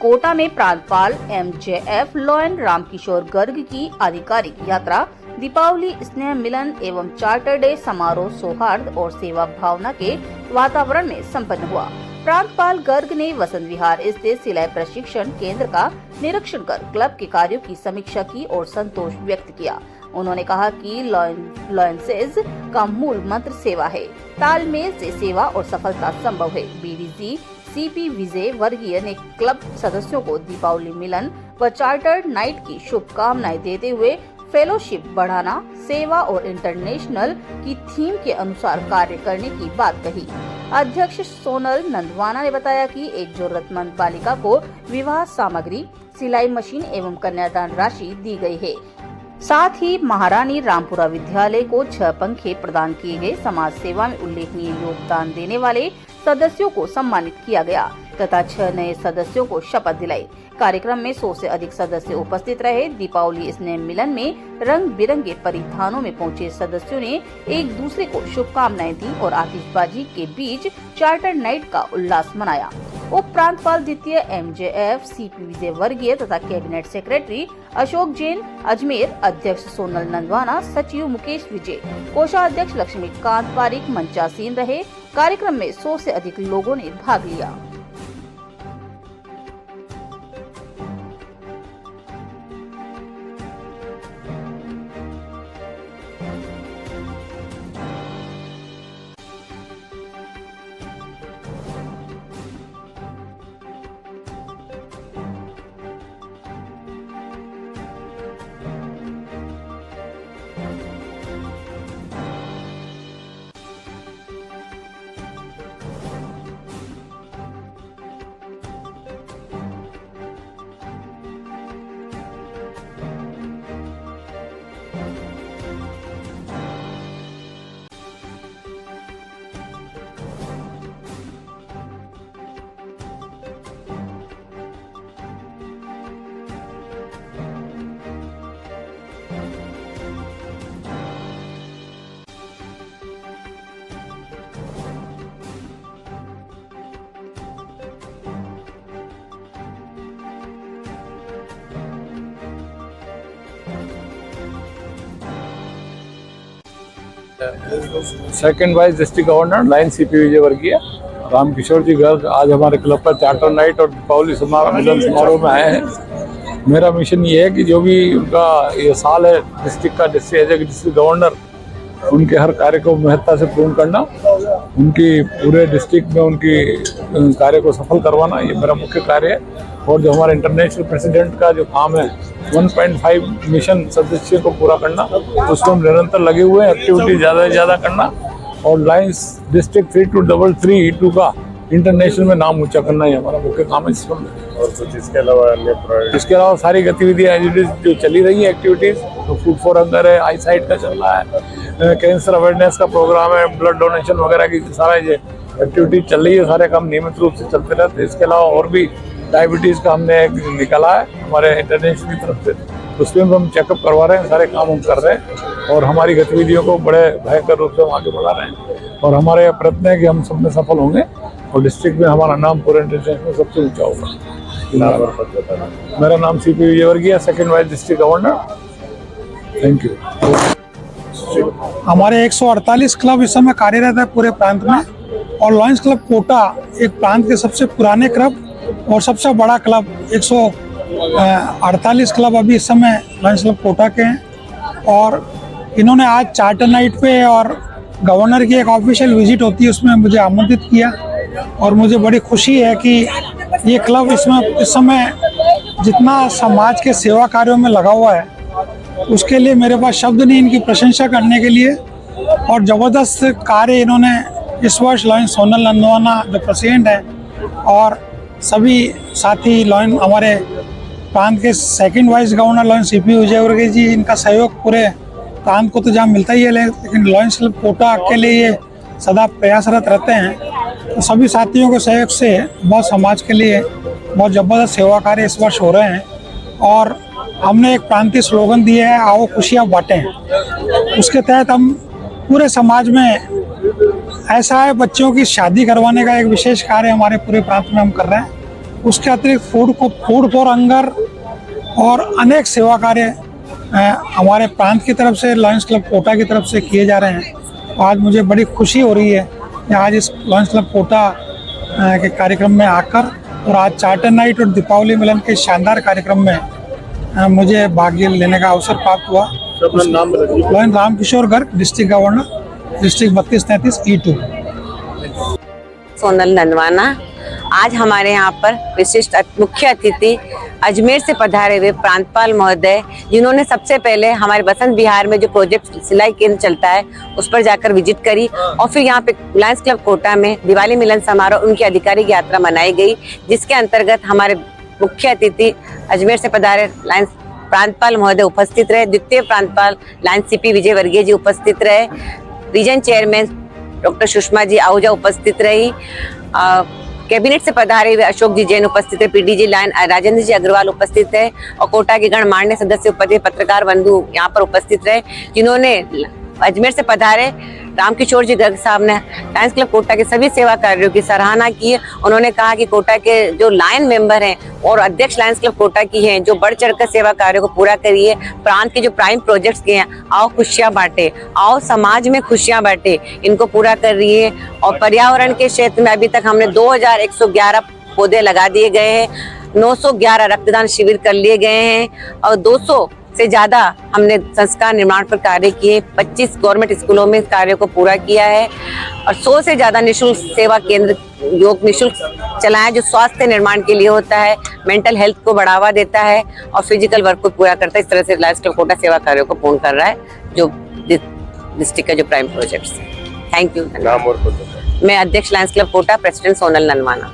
कोटा में प्रांतपाल MJF lion Ramkishore Garg की आधिकारिक यात्रा दीपावली स्नेह मिलन एवं चार्टर डे समारोह सौहार्द और सेवा भावना के वातावरण में संपन्न हुआ। प्रांतपाल गर्ग ने वसंत विहार स्थित सिलाई प्रशिक्षण केंद्र का निरीक्षण कर क्लब के कार्यों की समीक्षा की और संतोष व्यक्त किया। उन्होंने कहा कि लॉयंसेज का मूल मंत्र सेवा है, तालमेल से सेवा और सफलता संभव है। BDC CP विजय वर्गीय ने क्लब सदस्यों को दीपावली मिलन व चार्टर्ड नाइट की शुभकामनाएं देते हुए फेलोशिप बढ़ाना, सेवा और इंटरनेशनल की थीम के अनुसार कार्य करने की बात कही। अध्यक्ष सोनल नंदवाना ने बताया कि एक जरूरतमंद बालिका को विवाह सामग्री, सिलाई मशीन एवं कन्यादान राशि दी गई है। साथ ही महारानी रामपुरा विद्यालय को 6 पंखे प्रदान किए गए। समाज सेवा में उल्लेखनीय योगदान देने वाले सदस्यों को सम्मानित किया गया तथा 6 नए सदस्यों को शपथ दिलाई। कार्यक्रम में 100 से अधिक सदस्य उपस्थित रहे। दीपावली स्नेह मिलन में रंग बिरंगे परिधानों में पहुंचे सदस्यों ने एक दूसरे को शुभकामनाएं दी और आतिशबाजी के बीच चार्टर नाइट का उल्लास मनाया। उप प्रांतपाल द्वितीय MJF CP विजय वर्गीय तथा कैबिनेट सेक्रेटरी अशोक जैन अजमेर, अध्यक्ष सोनल नंदवाना, सचिव मुकेश विजय, कोषाध्यक्ष लक्ष्मीकांत पारिक मंचासीन रहे। कार्यक्रम में 100 से अधिक लोगों ने भाग लिया। Second vice district governor line CP विजय वर्गीय रामकिशोर जी गर्ग आज हमारे क्लब पर चार्टर नाइट और दीपावली मिलन समारोह में आए हैं। मेरा मिशन ये है कि जो भी उनका ये साल है डिस्ट्रिक्ट का, डिस्ट्रिक्ट गवर्नर, उनके हर कार्य को महत्ता से पूर्ण करना, उनकी पूरे डिस्ट्रिक्ट में उनकी कार्य को सफल करवाना, ये मेरा मुख्य कार्य है। और जो हमारे इंटरनेशनल प्रेसिडेंट का जो काम है 1.5 मिशन सदस्य को पूरा करना, उसमें हम निरंतर लगे हुए हैं। एक्टिविटी ज़्यादा से ज़्यादा करना और लाइन्स डिस्ट्रिक्ट 3233 का इंटरनेशनल में नाम ऊंचा करना ही हमारा मुख्य काम है। और कुछ इसके अलावा इसके अलावा सारी गतिविधियाँ जो चली रही है एक्टिविटीज़, तो फूड फॉर हंगर है, आई साइट का चल रहा है, कैंसर अवेयरनेस का प्रोग्राम है, ब्लड डोनेशन वगैरह की सारा ये एक्टिविटी चल रही है। सारे काम नियमित रूप से चलते रहते हैं। इसके अलावा और भी डायबिटीज़ का हमने निकाला है हमारे इंटरनेशनल की तरफ से, उसमें भी हम चेकअप करवा रहे हैं। सारे काम हम कर रहे हैं और हमारी गतिविधियों को बड़े भयंकर रूप से हम आगे बढ़ा रहे हैं। और हमारे यह प्रयत्न है कि हम सब में सफल होंगे और डिस्ट्रिक्ट में हमारा नाम पूरे इंटरनेशनल में सबसे ऊंचा होगा। मेरा नाम CP विजय वर्गीय, second vice district governor. Thank you. हमारे 148 क्लब इस समय कार्यरत है पूरे प्रांत में और लॉयंस क्लब कोटा एक प्रांत के सबसे पुराने क्लब और सबसे बड़ा क्लब। 148 क्लब अभी इस समय लॉयंस क्लब कोटा के हैं और इन्होंने आज चार्टर नाइट पे और गवर्नर की एक ऑफिशियल विजिट होती है उसमें मुझे आमंत्रित किया और मुझे बड़ी खुशी है कि ये क्लब इसमें इस समय जितना समाज के सेवा कार्यों में लगा हुआ है उसके लिए मेरे पास शब्द नहीं इनकी प्रशंसा करने के लिए। और ज़बरदस्त कार्य इन्होंने इस वर्ष लॉयंस सोनल नंदवाना जो प्रेसिडेंट है और सभी साथी लॉयन हमारे प्रांत के second vice governor lions CP विजय वर्गीय जी, इनका सहयोग पूरे प्रांत को तो जहाँ मिलता ही है, लेकिन लॉयंस क्लब कोटा के लिए ये सदा प्रयासरत रहते हैं। तो सभी साथियों के सहयोग से बहुत समाज के लिए बहुत ज़बरदस्त सेवा कार्य इस वर्ष हो रहे हैं। और हमने एक प्रांतीय स्लोगन दिया है, आओ खुशियाँ बांटें। उसके तहत हम पूरे समाज में ऐसा है बच्चों की शादी करवाने का एक विशेष कार्य हमारे पूरे प्रांत में हम कर रहे हैं उसके अतिरिक्त फूड फॉर हंगर और अनेक सेवा कार्य हमारे प्रांत की तरफ से लॉयंस क्लब कोटा की तरफ से किए जा रहे हैं। आज मुझे बड़ी खुशी हो रही है कि आज इस लॉयंस क्लब कोटा के कार्यक्रम में आकर और आज चार्टर नाइट और दीपावली मिलन के शानदार कार्यक्रम में मुझे भाग लेने का अवसर प्राप्त हुआ। अपना नाम बताइए। Lion Ramkishore Garg, district governor, district 3233 E2। Sonal Nandwana. आज हमारे यहाँ पर विशिष्ट मुख्य अतिथि अजमेर से पधारे हुए प्रांतपाल महोदय, जिन्होंने सबसे पहले हमारे बसंत विहार में जो प्रोजेक्ट सिलाई केंद्र चलता है उस पर जाकर विजिट करी और फिर यहाँ पे लायंस क्लब कोटा में दिवाली मिलन समारोह उनकी आधिकारिक यात्रा मनाई गई, जिसके अंतर्गत हमारे मुख्य अतिथि अजमेर से पधारे लायंस प्रांतपाल महोदय उपस्थित रहे। द्वितीय प्रांतपाल लायंस CP विजय वर्गीय जी उपस्थित रहे। Region chairman doctor Sushma ji Ahuja उपस्थित रही। कैबिनेट से पधारे हुए अशोक जी जैन उपस्थित है। PDG लाइन राजेंद्र जी अग्रवाल उपस्थित है और कोटा के गणमान्य सदस्य उपस्थित, पत्रकार बंधु यहाँ पर उपस्थित रहे, जिन्होंने अजमेर से पधारे रामकिशोर जी गर्ग साहब ने लायंस क्लब कोटा के सभी सेवा कार्यों की सराहना की। उन्होंने कहा कि कोटा के जो लायन मेंबर हैं और अध्यक्ष लायंस क्लब कोटा की हैं, जो बढ़ चढ़कर सेवा कार्यों को पूरा करिए। प्रांत के जो प्राइम प्रोजेक्ट्स के हैं, आओ खुशियां बांटे, आओ समाज में खुशियां बांटे, इनको पूरा कर रही है। और पर्यावरण के क्षेत्र में अभी तक हमने 2111 पौधे लगा दिए गए हैं, 911 रक्तदान शिविर कर लिए गए हैं और 200 से ज्यादा हमने संस्कार निर्माण पर कार्य किए। 25 गवर्नमेंट स्कूलों में कार्यों को पूरा किया है और 100 से ज्यादा निःशुल्क सेवा केंद्र योग निःशुल्क चलाएं, जो स्वास्थ्य निर्माण के लिए होता है, मेंटल हेल्थ को बढ़ावा देता है और फिजिकल वर्क को पूरा करता है। इस तरह से लायंस क्लब कोटा सेवा कार्यों को पूर्ण कर रहा है, जो डिस्ट्रिक्ट का जो प्राइम प्रोजेक्ट्स है। Thank you. नाम और पता। मैं अध्यक्ष lions club Kota, president Sonal Nandwana.